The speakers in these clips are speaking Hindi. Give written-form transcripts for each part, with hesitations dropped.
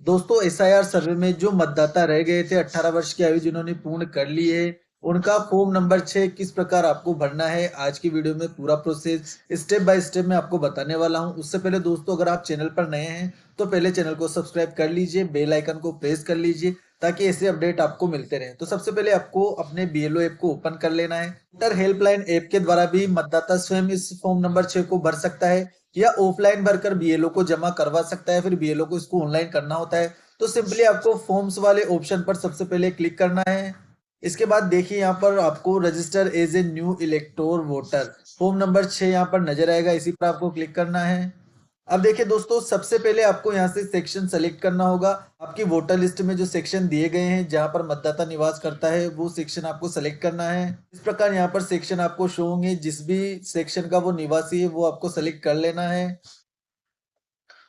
दोस्तों एसआईआर सर्वे में जो मतदाता रह गए थे 18 वर्ष की आयु जिन्होंने पूर्ण कर ली है, उनका फॉर्म नंबर 6 किस प्रकार आपको भरना है आज की वीडियो में पूरा प्रोसेस स्टेप बाय स्टेप मैं आपको बताने वाला हूं। उससे पहले दोस्तों अगर आप चैनल पर नए हैं तो पहले चैनल को सब्सक्राइब कर लीजिए, बेल आइकन को प्रेस कर लीजिए ताकि ऐसे अपडेट आपको मिलते रहे। तो सबसे पहले आपको अपने बीएलओ ऐप को ओपन कर लेना है। वोटर हेल्पलाइन ऐप के द्वारा भी मतदाता स्वयं इस फॉर्म नंबर 6 को भर सकता है या ऑफलाइन भरकर बीएलओ को जमा करवा सकता है, फिर बीएलओ को इसको ऑनलाइन करना होता है। तो सिंपली आपको फॉर्म्स वाले ऑप्शन पर सबसे पहले क्लिक करना है। इसके बाद देखिए यहाँ पर आपको register as a new elector voter form number 6 यहाँ पर नजर आएगा, इसी पर आपको क्लिक करना है। अब देखिए दोस्तों सबसे पहले आपको यहाँ से सेक्शन सेलेक्ट करना होगा। आपकी वोटर लिस्ट में जो सेक्शन दिए गए हैं जहाँ पर मतदाता निवास करता है वो सेक्शन आपको सेलेक्ट करना है। इस प्रकार यहाँ पर सेक्शन आपको शो होंगे, जिस भी सेक्शन का वो निवासी है वो आपको सेलेक्ट कर लेना है।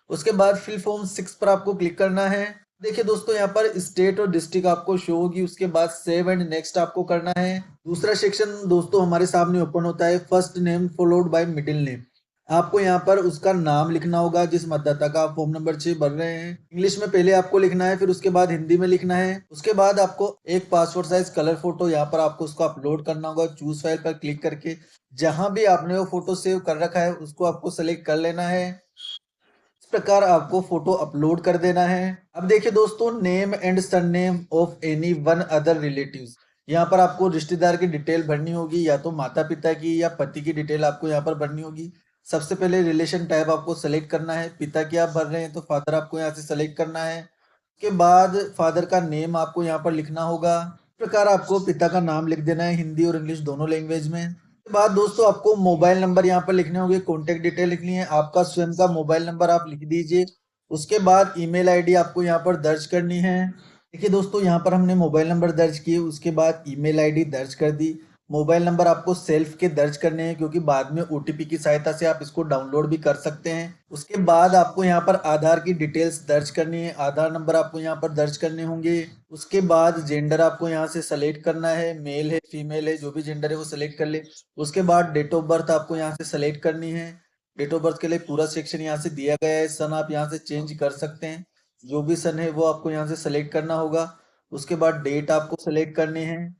उसके बाद फिल फॉर्म 6 पर आपको क्लिक करना है। देखिए दोस्तों यहाँ पर स्टेट और डिस्ट्रिक्ट आपको शो होगी, उसके बाद सेव एंड नेक्स्ट आपको करना है। दूसरा सेक्शन दोस्तों हमारे सामने ओपन होता है, first name followed by middle name. आपको यहाँ पर उसका नाम लिखना होगा जिस मतदाता का आप फॉर्म नंबर 6 भर रहे हैं। इंग्लिश में पहले आपको लिखना है, फिर उसके बाद हिंदी में लिखना है। उसके बाद आपको एक पासपोर्ट साइज कलर फोटो यहाँ पर आपको उसको अपलोड करना होगा। चूज फाइल पर क्लिक करके जहां भी आपने वो फोटो सेव कर रखा है उसको आपको सेलेक्ट कर लेना है। इस प्रकार आपको फोटो अपलोड कर देना है। अब देखिए दोस्तों name and surname of any one other relatives, यहाँ पर आपको रिश्तेदार की डिटेल भरनी होगी, या तो माता पिता की या पति की डिटेल आपको यहाँ पर भरनी होगी। सबसे पहले रिलेशन टाइप आपको सेलेक्ट करना है। पिता की आप भर रहे हैं तो फादर आपको यहाँ से सेलेक्ट करना है। उसके बाद फादर का नेम आपको यहाँ पर लिखना होगा। इस प्रकार आपको पिता का नाम लिख देना है हिंदी और इंग्लिश दोनों लैंग्वेज में। उसके बाद दोस्तों आपको मोबाइल नंबर यहाँ पर लिखने होंगे, कॉन्टेक्ट डिटेल लिखनी है, आपका स्वयं का मोबाइल नंबर आप लिख दीजिए। उसके बाद ईमेल आईडी आपको यहाँ पर दर्ज करनी है। देखिए दोस्तों यहाँ पर हमने मोबाइल नंबर दर्ज किए, उसके बाद ईमेल आईडी दर्ज कर दी। मोबाइल नंबर आपको सेल्फ के दर्ज करने हैं क्योंकि बाद में ओटीपी की सहायता से आप इसको डाउनलोड भी कर सकते हैं। उसके बाद आपको यहाँ पर आधार की डिटेल्स दर्ज करनी है, आधार नंबर आपको यहाँ पर दर्ज करने होंगे। उसके बाद जेंडर आपको यहाँ से सेलेक्ट करना है, मेल है फीमेल है जो भी जेंडर है वो सेलेक्ट कर ले। उसके बाद डेट ऑफ बर्थ आपको यहाँ से सेलेक्ट करनी है। डेट ऑफ बर्थ के लिए पूरा सेक्शन यहाँ से दिया गया है। सन आप यहाँ से चेंज कर सकते हैं, जो भी सन है वो आपको यहाँ से सेलेक्ट करना होगा। उसके बाद डेट आपको सेलेक्ट करनी है।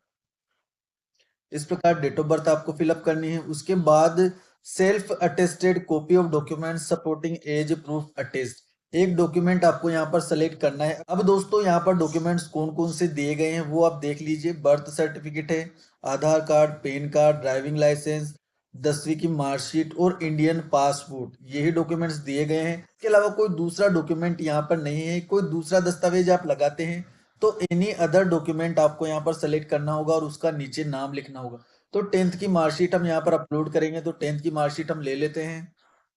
इस प्रकार डेट ऑफ बर्थ आपको फिलअप करनी है। उसके बाद self attested copy of document supporting age proof attest, एक डॉक्यूमेंट आपको यहाँ पर सेलेक्ट करना है। अब दोस्तों यहाँ पर डॉक्यूमेंट्स कौन कौन से दिए गए हैं वो आप देख लीजिए। बर्थ सर्टिफिकेट है, Aadhaar card, PAN card, driving licence, 10वीं की मार्कशीट और इंडियन पासपोर्ट, यही डॉक्यूमेंट्स दिए गए हैं। इसके अलावा कोई दूसरा डॉक्यूमेंट यहाँ पर नहीं है। कोई दूसरा दस्तावेज आप लगाते हैं तो एनी अदर डॉक्यूमेंट आपको यहाँ पर सेलेक्ट करना होगा और उसका नीचे नाम लिखना होगा। तो 10th की मार्कशीट हम यहाँ पर अपलोड करेंगे, तो 10th की मार्कशीट हम ले लेते हैं।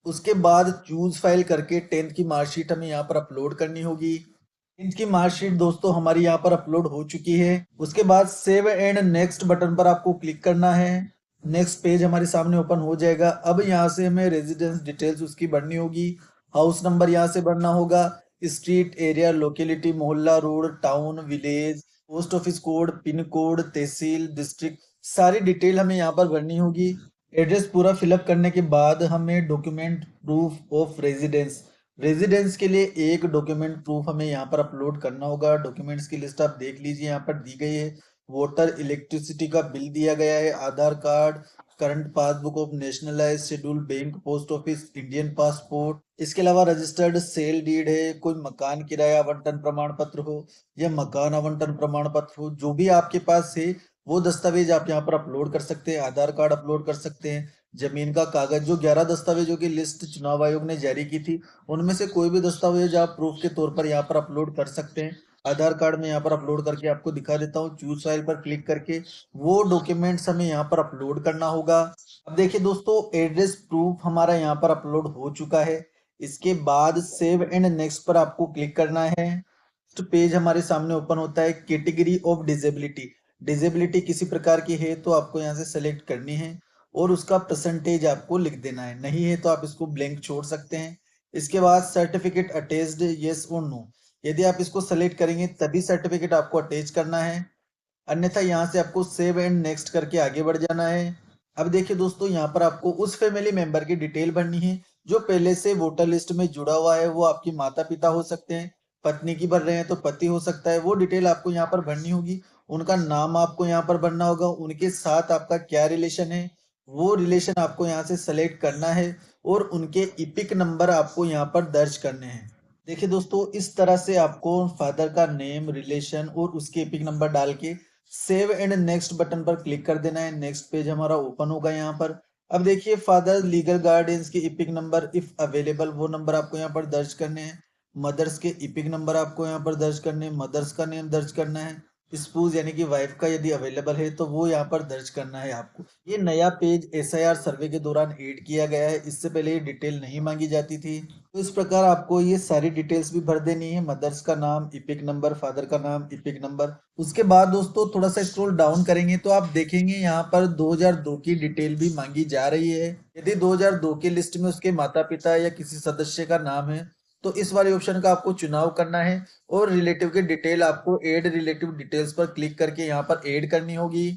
उसके बाद चूज फाइल करके 10th की मार्कशीट हमें यहाँ पर अपलोड करनी होगी। 10th की मार्कशीट दोस्तों हमारी यहाँ पर अपलोड हो चुकी है। उसके बाद सेव एंड नेक्स्ट बटन पर आपको क्लिक करना है। नेक्स्ट पेज हमारे सामने ओपन हो जाएगा। अब यहाँ से हमें रेजिडेंस डिटेल्स उसकी भरनी होगी। हाउस नंबर यहाँ से भरना होगा, स्ट्रीट, एरिया, लोकेलिटी, मोहल्ला, road, town, village, post office code, PIN code, tehsil, district, सारी डिटेल हमें यहाँ पर भरनी होगी। एड्रेस पूरा फिलअप करने के बाद हमें document proof of residence, residence के लिए एक डॉक्यूमेंट प्रूफ हमें यहाँ पर अपलोड करना होगा। डॉक्यूमेंट्स की लिस्ट आप देख लीजिए, यहाँ पर दी गई है। वाटर इलेक्ट्रिसिटी का बिल दिया गया है, Aadhaar card, current passbook of nationalise schedule bank, post office, Indian passport. इसके अलावा रजिस्टर्ड सेल डीड है, कोई मकान किराया आवंटन प्रमाण पत्र हो या मकान आवंटन प्रमाण पत्र हो, जो भी आपके पास है वो दस्तावेज आप यहाँ पर अपलोड कर सकते हैं। आधार कार्ड अपलोड कर सकते हैं, जमीन का कागज, जो 11 दस्तावेजों की लिस्ट चुनाव आयोग ने जारी की थी उनमें से कोई भी दस्तावेज आप प्रूफ के तौर पर यहाँ पर अपलोड कर सकते हैं। आधार कार्ड में यहाँ पर अपलोड करके आपको दिखा देता हूँ। चूज फाइल पर क्लिक करके वो डॉक्यूमेंट्स हमें यहाँ पर अपलोड करना होगा। अब देखिए दोस्तों एड्रेस प्रूफ हमारा यहाँ पर अपलोड हो चुका है। इसके बाद सेव एंड नेक्स्ट पर आपको क्लिक करना है। नेक्स्ट पेज हमारे सामने ओपन होता है। कैटेगरी ऑफ डिजेबिलिटी, डिजेबिलिटी किसी प्रकार की है तो आपको यहाँ से सेलेक्ट करनी है और उसका परसेंटेज आपको लिख देना है, नहीं है तो आप इसको ब्लैंक छोड़ सकते हैं। इसके बाद सर्टिफिकेट अटैच्ड, यस और नो, यदि आप इसको सेलेक्ट करेंगे तभी सर्टिफिकेट आपको अटैच करना है, अन्यथा यहाँ से आपको सेव एंड नेक्स्ट करके आगे बढ़ जाना है। अब देखिए दोस्तों यहाँ पर आपको उस फैमिली मेंबर की डिटेल भरनी है जो पहले से वोटर लिस्ट में जुड़ा हुआ है। वो आपके माता पिता हो सकते हैं, पत्नी की भर रहे हैं तो पति हो सकता है, वो डिटेल आपको यहाँ पर भरनी होगी। उनका नाम आपको यहाँ पर भरना होगा, उनके साथ आपका क्या रिलेशन है वो रिलेशन आपको यहाँ से सेलेक्ट करना है, और उनके इपिक नंबर आपको यहाँ पर दर्ज करने हैं। देखिए दोस्तों, इस तरह से आपको फादर का नेम, रिलेशन और उसके एपिक नंबर डाल के सेव एंड नेक्स्ट बटन पर क्लिक कर देना है। नेक्स्ट पेज हमारा ओपन होगा यहाँ पर। अब देखिए, फादर लीगल गार्डियंस के इपिक नंबर इफ अवेलेबल वो नंबर आपको यहाँ पर दर्ज करने हैं। मदर्स के इपिक नंबर आपको यहाँ पर दर्ज करने हैं। मदर्स का नेम दर्ज करना है। स्पूज यानी कि वाइफ का यदि अवेलेबल है तो वो यहाँ पर दर्ज करना है आपको। ये नया पेज एसआईआर सर्वे के दौरान ऐड किया गया है, इससे पहले ये डिटेल नहीं मांगी जाती थी। तो इस प्रकार आपको ये सारी डिटेल्स भी भर देनी है, मदर्स का नाम, इपिक नंबर, फादर का नाम, इपिक नंबर। उसके बाद दोस्तों थोड़ा सा स्क्रॉल डाउन करेंगे तो आप देखेंगे यहाँ पर 2002 की डिटेल भी मांगी जा रही है। यदि 2002 की लिस्ट में उसके माता पिता या किसी सदस्य का नाम है तो इस वाले ऑप्शन का आपको चुनाव करना है, और रिलेटिव की डिटेल आपको ऐड रिलेटिव डिटेल्स पर क्लिक करके यहाँ पर ऐड करनी होगी।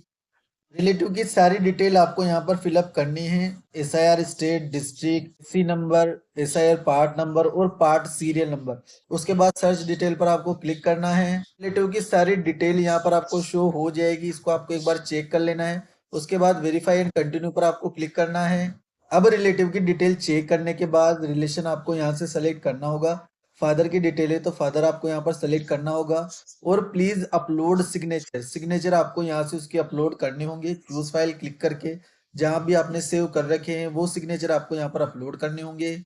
रिलेटिव की सारी डिटेल आपको यहाँ पर फिलअप करनी है। SIR state, district, C number, SIR part number और पार्ट सीरियल नंबर। उसके बाद सर्च डिटेल पर आपको क्लिक करना है। रिलेटिव की सारी डिटेल यहाँ पर आपको शो हो जाएगी, इसको आपको एक बार चेक कर लेना है। उसके बाद वेरीफाई एंड कंटिन्यू पर आपको क्लिक करना है। अब रिलेटिव की डिटेल चेक करने के बाद रिलेशन आपको यहाँ से सेलेक्ट करना होगा। फादर की डिटेल है तो फादर आपको यहाँ पर सेलेक्ट करना होगा, और प्लीज अपलोड सिग्नेचर, सिग्नेचर आपको यहाँ से उसके अपलोड करने होंगे। चूज फाइल क्लिक करके जहां भी आपने सेव कर रखे हैं वो सिग्नेचर आपको यहाँ पर अपलोड करने होंगे।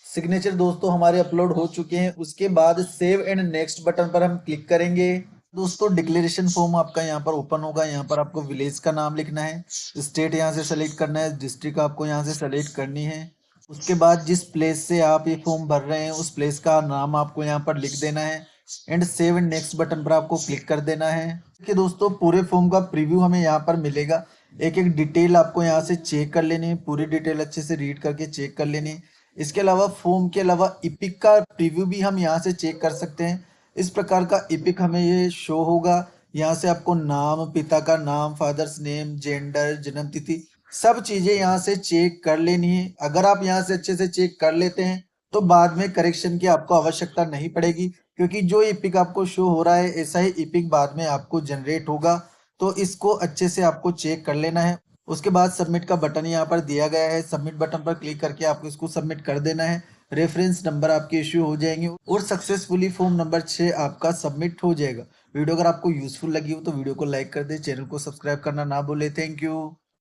सिग्नेचर दोस्तों हमारे अपलोड हो चुके हैं। उसके बाद सेव एंड नेक्स्ट बटन पर हम क्लिक करेंगे। दोस्तों डिक्लेरेशन फॉर्म आपका यहाँ पर ओपन होगा। यहाँ पर आपको विलेज का नाम लिखना है, स्टेट यहाँ से सेलेक्ट करना है, डिस्ट्रिक्ट आपको यहाँ से सेलेक्ट करनी है। उसके बाद जिस प्लेस से आप ये फॉर्म भर रहे हैं उस प्लेस का नाम आपको यहाँ पर लिख देना है, and save and next button पर आपको क्लिक कर देना है। कि दोस्तों पूरे फॉर्म का प्रीव्यू हमें यहाँ पर मिलेगा। एक एक डिटेल आपको यहाँ से चेक कर लेनी है, पूरी डिटेल अच्छे से रीड करके चेक कर लेनी है। इसके अलावा फॉर्म के अलावा इपिक का प्रीव्यू भी हम यहाँ से चेक कर सकते हैं। इस प्रकार का इपिक हमें ये शो होगा। यहाँ से आपको नाम, पिता का नाम, फादर्स नेम, जेंडर, जन्म तिथि, सब चीजें यहाँ से चेक कर लेनी है। अगर आप यहाँ से अच्छे से चेक कर लेते हैं तो बाद में करेक्शन की आपको आवश्यकता नहीं पड़ेगी, क्योंकि जो इपिक आपको शो हो रहा है ऐसा ही इपिक बाद में आपको जनरेट होगा। तो इसको अच्छे से आपको चेक कर लेना है। उसके बाद सबमिट का बटन यहाँ पर दिया गया है, सबमिट बटन पर क्लिक करके आपको इसको सबमिट कर देना है। रेफरेंस नंबर आपके इश्यू हो जाएंगे और सक्सेसफुली फॉर्म नंबर 6 आपका सबमिट हो जाएगा। वीडियो अगर आपको यूजफुल लगी हो तो वीडियो को लाइक कर दे, चैनल को सब्सक्राइब करना ना भूले। Thank you.